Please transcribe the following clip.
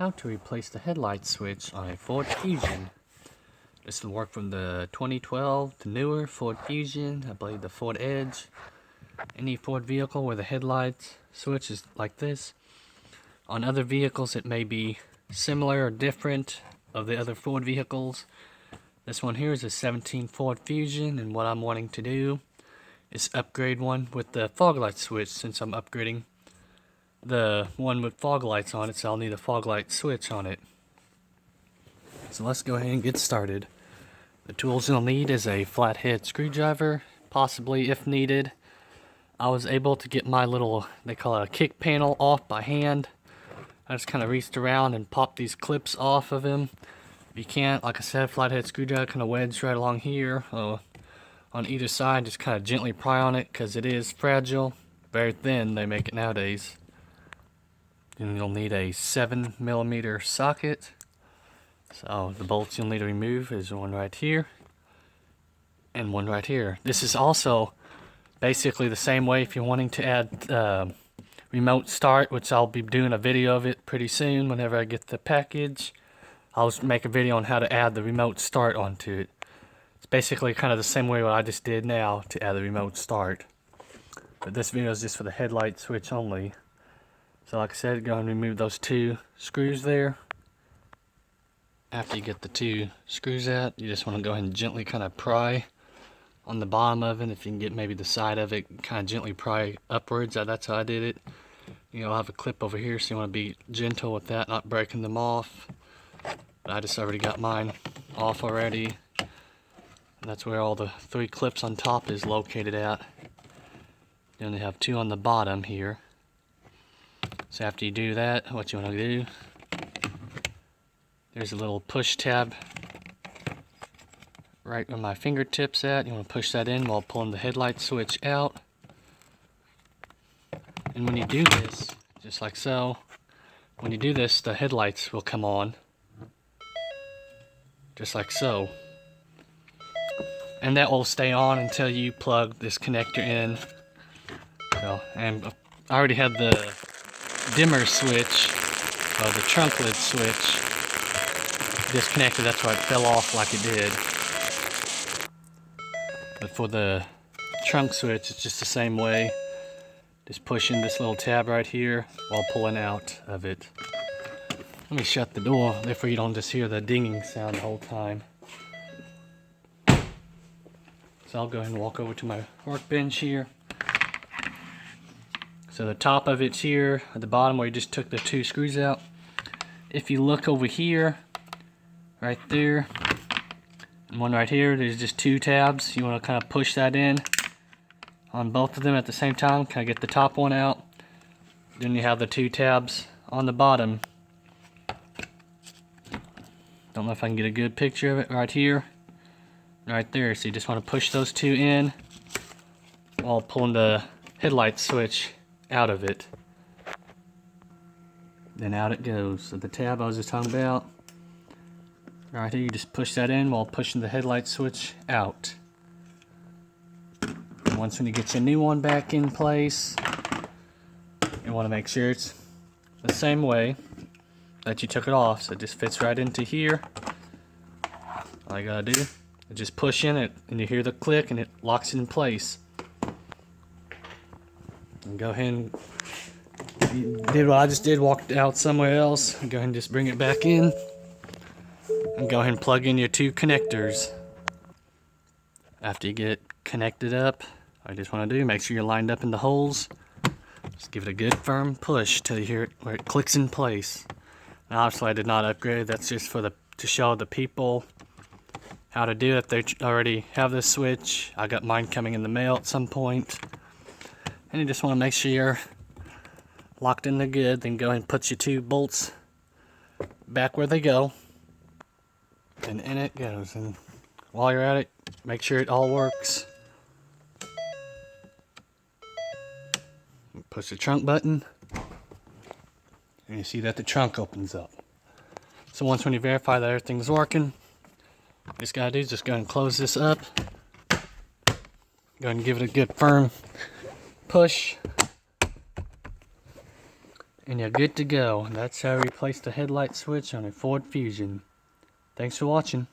How to replace the headlight switch on a Ford Fusion. This will work from the 2012 to newer Ford Fusion, I believe the Ford Edge. Any Ford vehicle where the headlight switch is like this. On other vehicles it may be similar or different of the other Ford vehicles. This one here is a 17 Ford Fusion, and what I'm wanting to do is upgrade one with the fog light switch, since I'm upgrading the one with fog lights on it, so I'll need a fog light switch on it. So let's go ahead and get started. The tools you'll need is a flathead screwdriver, possibly if needed. I was able to get my little, they call it a kick panel, off by hand. I just kind of reached around and popped these clips off of him. If you can't, like I said, flathead screwdriver kind of wedged right along here. On either side, just kind of gently pry on it because it is fragile. Very thin, they make it nowadays. Then you'll need a 7mm socket. So the bolts you'll need to remove is one right here and one right here. This is also basically the same way if you're wanting to add remote start, which I'll be doing a video of it pretty soon whenever I get the package. I'll make a video on how to add the remote start onto it. It's basically kind of the same way what I just did now to add the remote start. But this video is just for the headlight switch only. So like I said, go and remove those two screws there. After you get the two screws out, you just want to go ahead and gently kind of pry on the bottom of it. If you can get maybe the side of it, kind of gently pry upwards. That's how I did it. You know, I'll have a clip over here, so you want to be gentle with that, not breaking them off. But I just already got mine off already. That's where all the three clips on top is located at. You only have two on the bottom here. So after you do that, what you want to do, there's a little push tab right where my fingertips at. You want to push that in while pulling the headlight switch out. And when you do this, just like so, when you do this, the headlights will come on. Just like so. And that will stay on until you plug this connector in. So, and I already had the dimmer switch, or the trunk lid switch, disconnected. That's why it fell off like it did. But for the trunk switch, it's just the same way. Just push in this little tab right here while pulling out of it. Let me shut the door, therefore you don't just hear the dinging sound the whole time. So I'll go ahead and walk over to my workbench here. So the top of it's here, at the bottom where you just took the two screws out. If you look over here, right there, and one right here, there's just two tabs. You want to kind of push that in on both of them at the same time. Kind of get the top one out. Then you have the two tabs on the bottom. Don't know if I can get a good picture of it right here. Right there. So you just want to push those two in while pulling the headlight switch out of it. Then out it goes. So the tab I was just talking about, right here, you just push that in while pushing the headlight switch out. And once when you get your new one back in place, you want to make sure it's the same way that you took it off, so it just fits right into here. All you gotta do is just push in it, and you hear the click, and it locks it in place. And go ahead and did what I just did, walked out somewhere else, and go ahead and just bring it back in. And go ahead and plug in your two connectors. After you get it connected up, I just want to do, make sure you're lined up in the holes. Just give it a good firm push till you hear it where it clicks in place. Now obviously I did not upgrade, that's just for to show the people how to do it. They already have this switch. I got mine coming in the mail at some point. And you just want to make sure you're locked in there good. Then go ahead and put your two bolts back where they go. And in it goes. And while you're at it, make sure it all works. Push the trunk button. And you see that the trunk opens up. So once when you verify that everything's working, what you just gotta do is just go ahead and close this up. Go ahead and give it a good firm push. and you're good to go. That's how I replaced the headlight switch on a Ford Fusion. Thanks for watching.